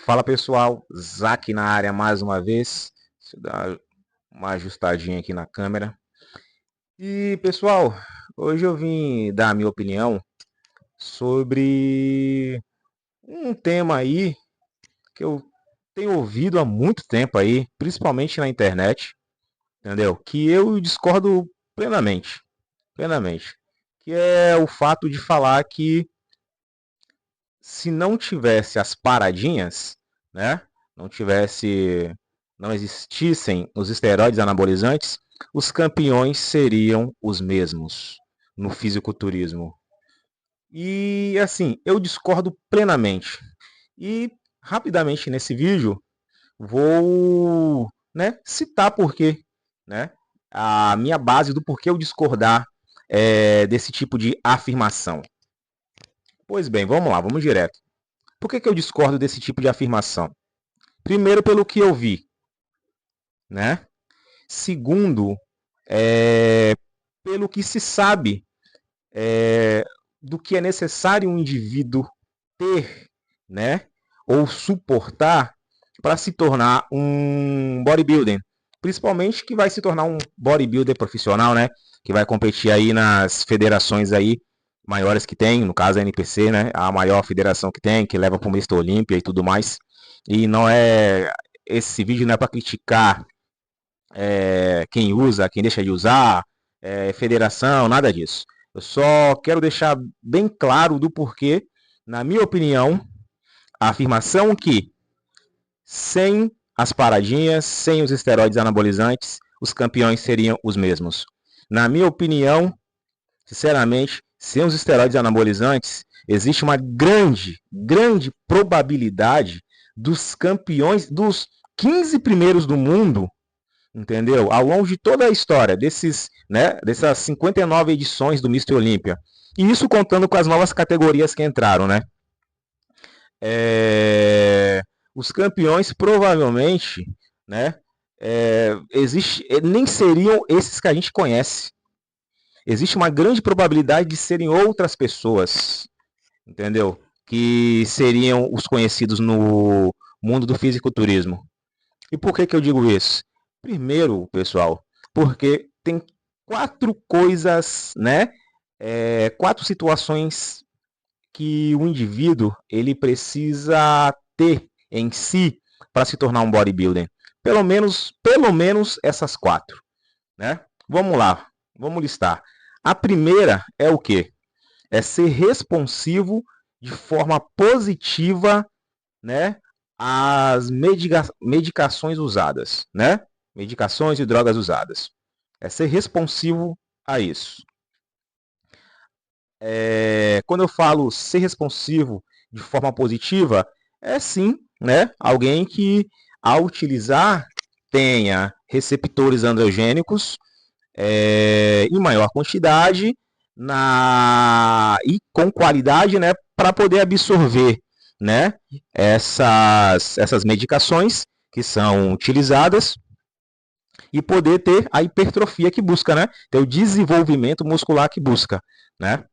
Fala pessoal, Zac na área mais uma vez. Deixa eu dar uma ajustadinha aqui na câmera. E pessoal, hoje eu vim dar a minha opinião sobre um tema aí que eu tenho ouvido há muito tempo aí, principalmente na internet, entendeu? Que eu discordo plenamente, plenamente. Que é o fato de falar que se não tivesse as paradinhas, né? Não tivesse, não existissem os esteroides anabolizantes, os campeões seriam os mesmos no fisiculturismo. E assim, eu discordo plenamente. E rapidamente nesse vídeo vou, né, citar por quê, né? A minha base do porquê eu discordar desse tipo de afirmação. Pois bem, vamos lá, vamos direto. Por que eu discordo desse tipo de afirmação? Primeiro, pelo que eu vi, né? Segundo, é, pelo que se sabe do que é necessário um indivíduo ter, né? Ou suportar para se tornar um bodybuilder. Principalmente que vai se tornar um bodybuilder profissional, né? Que vai competir aí nas federações aí maiores que tem, no caso a NPC, né? A maior federação que tem, que leva para o Mr. Olímpia e tudo mais. E não é. Esse vídeo não é para criticar quem usa, quem deixa de usar, federação, nada disso. Eu só quero deixar bem claro do porquê, na minha opinião, a afirmação que sem as paradinhas, sem os esteroides anabolizantes, os campeões seriam os mesmos. Na minha opinião, sinceramente, sem os esteroides anabolizantes, existe uma grande probabilidade dos campeões, dos 15 primeiros do mundo, entendeu? Ao longo de toda a história dessas 59 edições do Mr. Olímpia. E isso contando com as novas categorias que entraram, né? Os campeões provavelmente, né? Nem seriam esses que a gente conhece. Existe uma grande probabilidade de serem outras pessoas, entendeu? Que seriam os conhecidos no mundo do fisiculturismo. E por que eu digo isso? Primeiro, pessoal, porque tem quatro coisas, né? Quatro situações que o indivíduo ele precisa ter em si para se tornar um bodybuilder. Pelo menos essas quatro, né? Vamos lá, vamos listar. A primeira é o quê? É ser responsivo de forma positiva, né, as medicações usadas, né? Medicações e drogas usadas. É ser responsivo a isso. Quando eu falo ser responsivo de forma positiva, é sim, né? Alguém que, ao utilizar, tenha receptores androgênicos em maior quantidade e com qualidade, né? Para poder absorver, né? Essas medicações que são utilizadas e poder ter a hipertrofia que busca, né? Ter o desenvolvimento muscular que busca, né?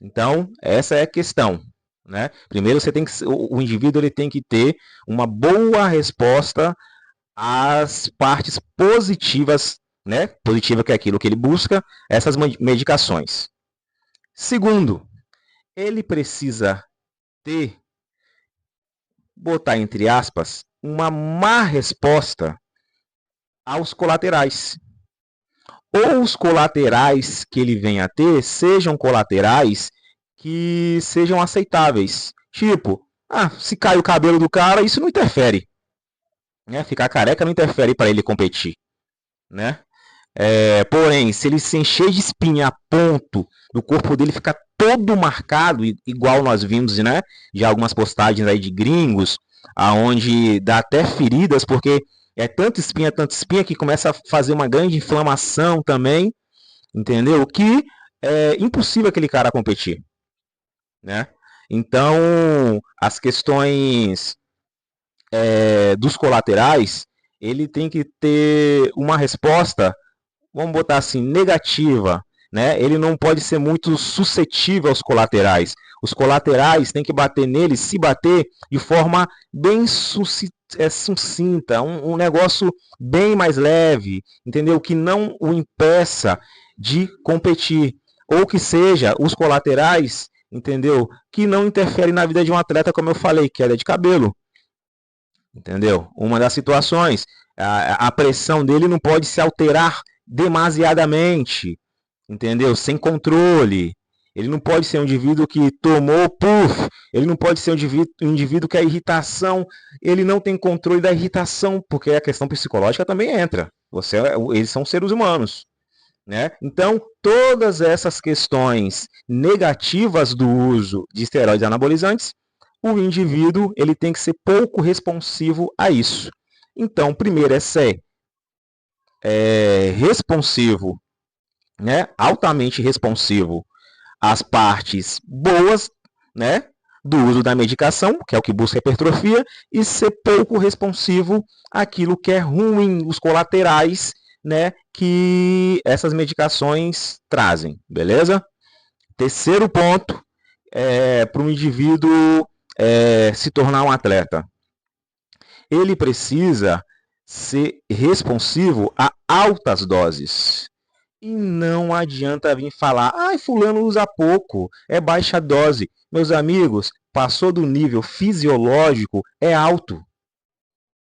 Então, essa é a questão, né? Primeiro, o indivíduo ele tem que ter uma boa resposta às partes positivas, né? Positiva que é aquilo que ele busca, essas medicações. Segundo, ele precisa ter, botar entre aspas, uma má resposta aos colaterais. Ou os colaterais que ele venha a ter sejam colaterais que sejam aceitáveis. Tipo, se cai o cabelo do cara, isso não interfere. Né? Ficar careca não interfere para ele competir. Né? Porém, se ele se encher de espinha a ponto do corpo dele ficar todo marcado, igual nós vimos, né, de algumas postagens aí de gringos, aonde dá até feridas, porque é tanta espinha que começa a fazer uma grande inflamação também, entendeu? Que é impossível aquele cara competir, né? Então, as questões dos colaterais, ele tem que ter uma resposta, vamos botar assim, negativa, né? Ele não pode ser muito suscetível aos colaterais, Os colaterais têm que bater nele, se bater de forma bem sucinta, um negócio bem mais leve, entendeu? Que não o impeça de competir. Ou que seja, os colaterais, entendeu? Que não interferem na vida de um atleta, como eu falei, queda de cabelo. Entendeu? Uma das situações, a pressão dele não pode se alterar demasiadamente, entendeu? Sem controle. Ele não pode ser um indivíduo que tomou puff. Ele não pode ser um indivíduo que a irritação, ele não tem controle da irritação, porque a questão psicológica também entra. Eles são seres humanos, né? Então, todas essas questões negativas do uso de esteroides anabolizantes, o indivíduo ele tem que ser pouco responsivo a isso. Então, primeiro é ser responsivo, né? Altamente responsivo às partes boas, né? Do uso da medicação, que é o que busca a hipertrofia, e ser pouco responsivo àquilo que é ruim, os colaterais, né? Que essas medicações trazem, beleza? Terceiro ponto para um indivíduo se tornar um atleta. Ele precisa ser responsivo a altas doses. E não adianta vir falar, fulano usa pouco, é baixa dose. Meus amigos, passou do nível fisiológico, é alto.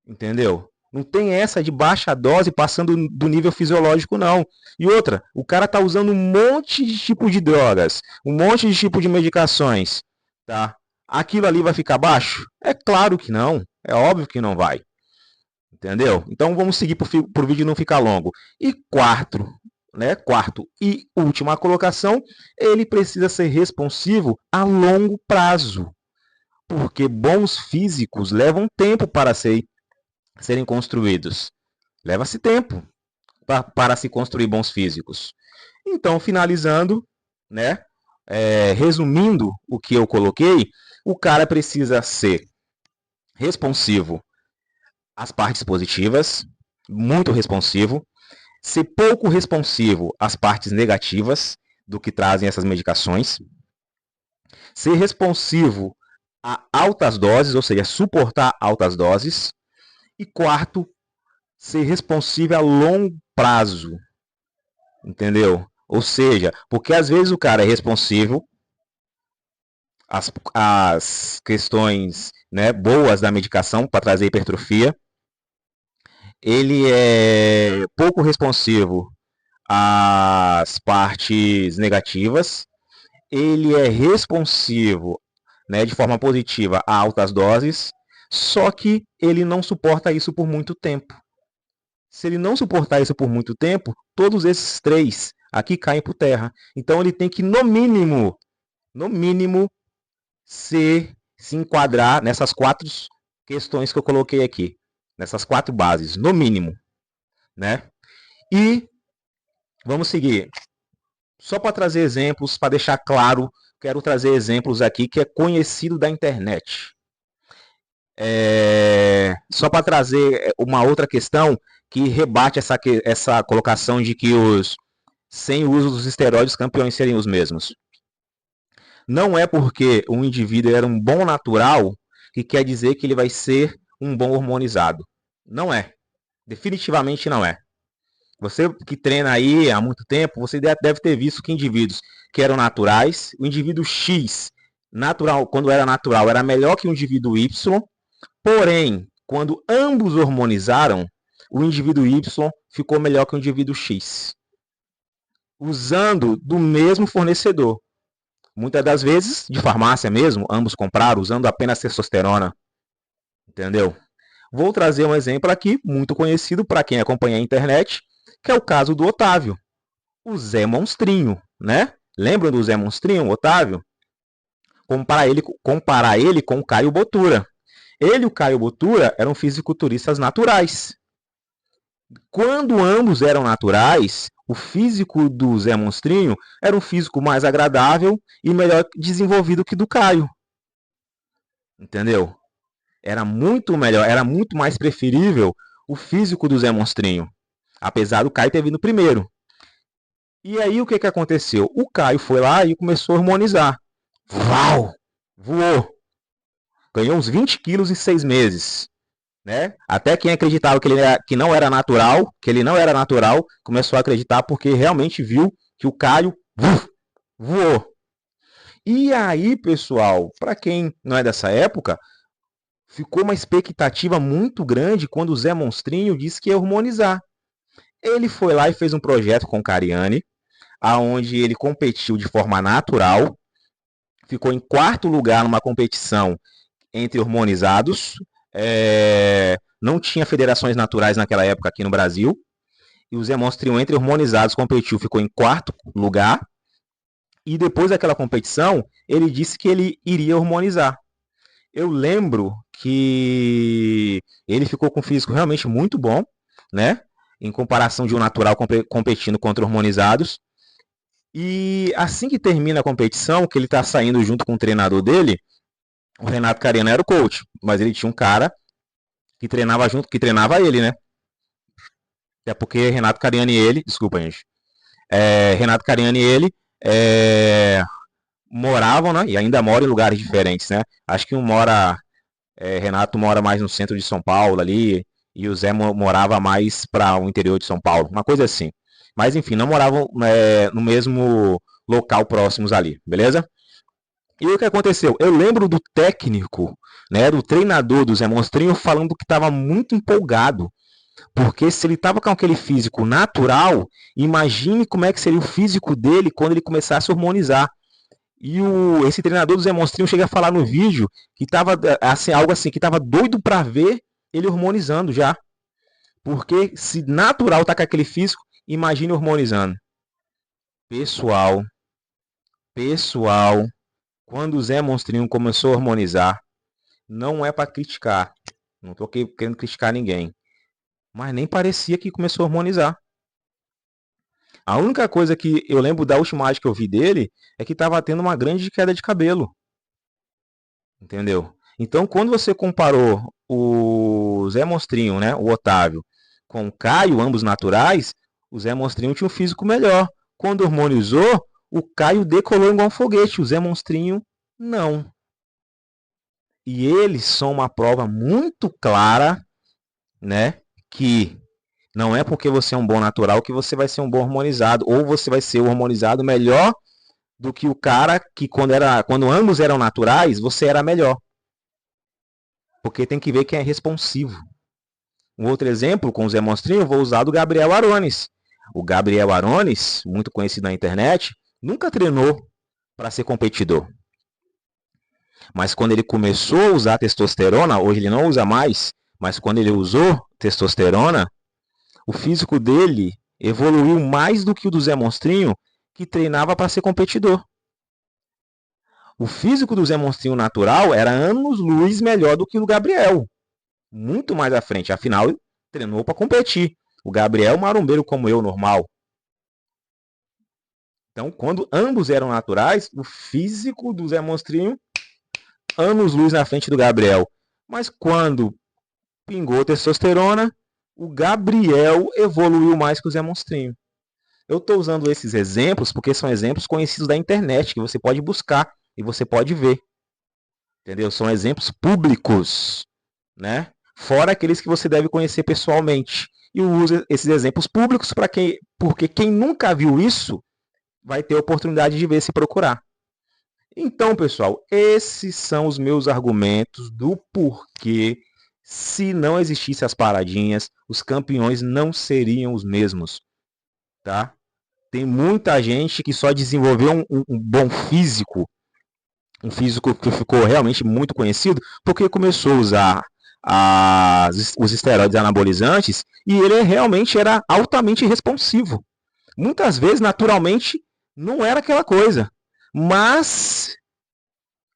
Entendeu? Não tem essa de baixa dose passando do nível fisiológico, não. E outra, o cara tá usando um monte de tipo de drogas, um monte de tipo de medicações, tá? Aquilo ali vai ficar baixo? É claro que não. É óbvio que não vai. Entendeu? Então vamos seguir para o vídeo não ficar longo. E quarto e última colocação, ele precisa ser responsivo a longo prazo. Porque bons físicos levam tempo para serem construídos. Leva-se tempo para se construir bons físicos. Então, finalizando, né? Resumindo o que eu coloquei, o cara precisa ser responsivo às partes positivas, muito responsivo, ser pouco responsivo às partes negativas do que trazem essas medicações, ser responsivo a altas doses, ou seja, suportar altas doses, e quarto, ser responsivo a longo prazo, entendeu? Ou seja, porque às vezes o cara é responsivo às questões, né, boas da medicação para trazer hipertrofia, ele é pouco responsivo às partes negativas, ele é responsivo, né, de forma positiva a altas doses, só que ele não suporta isso por muito tempo. Se ele não suportar isso por muito tempo, todos esses três aqui caem por terra. Então ele tem que, no mínimo, se enquadrar nessas 4 questões que eu coloquei aqui. Nessas 4 bases, no mínimo, né? E vamos seguir. Só para trazer exemplos, para deixar claro, quero trazer exemplos aqui que é conhecido da internet. Só para trazer uma outra questão que rebate essa colocação de que sem o uso dos esteroides, campeões seriam os mesmos. Não é porque um indivíduo era um bom natural que quer dizer que ele vai ser um bom hormonizado. Não é. Definitivamente não é. Você que treina aí há muito tempo, você deve ter visto que indivíduos que eram naturais, o indivíduo X, natural, quando era natural, era melhor que o indivíduo Y, porém, quando ambos hormonizaram, o indivíduo Y ficou melhor que o indivíduo X, usando do mesmo fornecedor. Muitas das vezes, de farmácia mesmo, ambos compraram usando apenas testosterona. Entendeu? Vou trazer um exemplo aqui, muito conhecido para quem acompanha a internet, que é o caso do Otávio. O Zé Monstrinho, né? Lembram do Zé Monstrinho, Otávio? Comparar ele com o Caio Botura. Ele e o Caio Botura eram fisiculturistas naturais. Quando ambos eram naturais, o físico do Zé Monstrinho era um físico mais agradável e melhor desenvolvido que do Caio. Entendeu? Era muito melhor, era muito mais preferível o físico do Zé Monstrinho. Apesar do Caio ter vindo primeiro. E aí o que aconteceu? O Caio foi lá e começou a hormonizar. Uau! Voou. Ganhou uns 20 quilos em 6 meses. Né? Até quem acreditava que não era natural, que ele não era natural, começou a acreditar porque realmente viu que o Caio voou. E aí, pessoal, para quem não é dessa época, ficou uma expectativa muito grande quando o Zé Monstrinho disse que ia harmonizar. Ele foi lá e fez um projeto com o Cariani, aonde ele competiu de forma natural, ficou em quarto lugar numa competição entre hormonizados. Não tinha federações naturais naquela época aqui no Brasil. E o Zé Monstrinho, entre hormonizados, competiu, ficou em quarto lugar. E depois daquela competição, ele disse que ele iria hormonizar. Eu lembro que ele ficou com um físico realmente muito bom, né? Em comparação de um natural competindo contra hormonizados. E assim que termina a competição, que ele está saindo junto com o treinador dele, o Renato Cariani era o coach, mas ele tinha um cara que treinava junto, que treinava ele, né? Até porque Renato Cariani e ele, desculpa, gente. Renato Cariani e ele moravam, né? E ainda moram em lugares diferentes, né? Acho que Renato mora mais no centro de São Paulo ali, e o Zé morava mais para o interior de São Paulo, uma coisa assim. Mas enfim, não moravam no mesmo local próximos ali, beleza? E o que aconteceu? Eu lembro do técnico, né, do treinador do Zé Monstrinho falando que estava muito empolgado, porque se ele estava com aquele físico natural, imagine como é que seria o físico dele quando ele começasse a hormonizar. E esse treinador do Zé Monstrinho chega a falar no vídeo que estava assim, algo assim, que estava doido para ver ele hormonizando já. Porque se natural tá com aquele físico, imagine hormonizando. Pessoal, pessoal, quando o Zé Monstrinho começou a harmonizar, não é para criticar. Não tô querendo criticar ninguém. Mas nem parecia que começou a harmonizar. A única coisa que eu lembro da última imagem que eu vi dele é que estava tendo uma grande queda de cabelo. Entendeu? Então, quando você comparou o Zé Monstrinho, né, o Otávio, com o Caio, ambos naturais, o Zé Monstrinho tinha um físico melhor. Quando harmonizou, o Caio decolou igual um foguete, o Zé Monstrinho não. E eles são uma prova muito clara, né, que não é porque você é um bom natural que você vai ser um bom harmonizado, ou você vai ser o harmonizado melhor do que o cara que quando ambos eram naturais, você era melhor. Porque tem que ver quem é responsivo. Um outro exemplo, com o Zé Monstrinho, eu vou usar do Gabriel Arones. O Gabriel Arones, muito conhecido na internet, nunca treinou para ser competidor. Mas quando ele começou a usar testosterona, hoje ele não usa mais, mas quando ele usou testosterona, o físico dele evoluiu mais do que o do Zé Monstrinho, que treinava para ser competidor. O físico do Zé Monstrinho natural era anos-luz melhor do que o do Gabriel. Muito mais à frente. Afinal, treinou para competir. O Gabriel, marombeiro como eu, normal. Então, quando ambos eram naturais, o físico do Zé Monstrinho, anos-luz na frente do Gabriel. Mas quando pingou testosterona, o Gabriel evoluiu mais que o Zé Monstrinho. Eu estou usando esses exemplos porque são exemplos conhecidos da internet, que você pode buscar e você pode ver. Entendeu? São exemplos públicos, né? Fora aqueles que você deve conhecer pessoalmente. E eu uso esses exemplos públicos porque quem nunca viu isso vai ter a oportunidade de ver se procurar. Então, pessoal, esses são os meus argumentos do porquê, se não existissem as paradinhas, os campeões não seriam os mesmos, tá? Tem muita gente que só desenvolveu um bom físico, um físico que ficou realmente muito conhecido, porque começou a usar os esteroides anabolizantes e ele realmente era altamente responsivo. Muitas vezes, naturalmente, não era aquela coisa. Mas,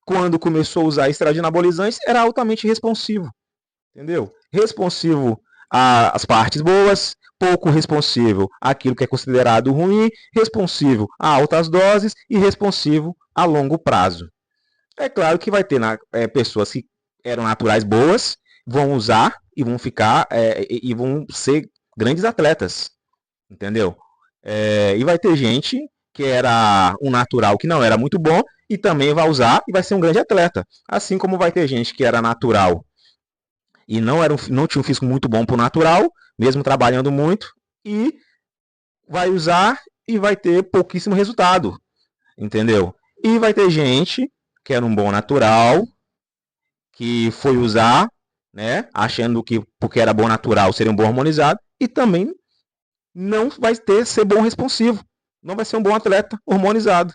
quando começou a usar esteroides anabolizantes, era altamente responsivo. Entendeu? Responsivo às partes boas, pouco responsivo àquilo que é considerado ruim, responsivo a altas doses e responsivo a longo prazo. É claro que vai ter pessoas que eram naturais boas, vão usar e vão ficar e vão ser grandes atletas, entendeu? E vai ter gente que era um natural que não era muito bom e também vai usar e vai ser um grande atleta. Assim como vai ter gente que era natural e não tinha um físico muito bom para o natural, mesmo trabalhando muito, e vai usar e vai ter pouquíssimo resultado, entendeu? E vai ter gente que era um bom natural, que foi usar, né, achando que porque era bom natural seria um bom harmonizado, e também não vai ser bom responsivo, não vai ser um bom atleta hormonizado,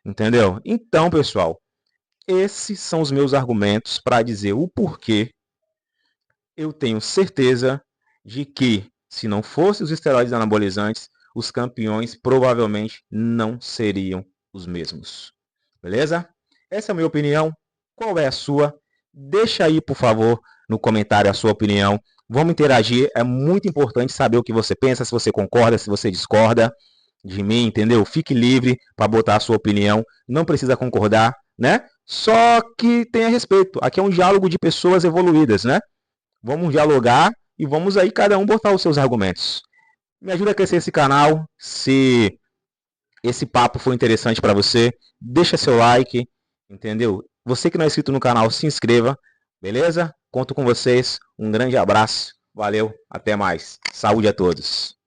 entendeu? Então, pessoal, esses são os meus argumentos para dizer o porquê eu tenho certeza de que, se não fossem os esteroides anabolizantes, os campeões provavelmente não seriam os mesmos. Beleza? Essa é a minha opinião. Qual é a sua? Deixa aí, por favor, no comentário a sua opinião. Vamos interagir. É muito importante saber o que você pensa, se você concorda, se você discorda de mim, entendeu? Fique livre para botar a sua opinião. Não precisa concordar, né? Só que tenha respeito. Aqui é um diálogo de pessoas evoluídas, né? Vamos dialogar e vamos aí cada um botar os seus argumentos. Me ajuda a crescer esse canal. Se esse papo foi interessante para você, deixa seu like, entendeu? Você que não é inscrito no canal, se inscreva, beleza? Conto com vocês. Um grande abraço. Valeu, até mais. Saúde a todos.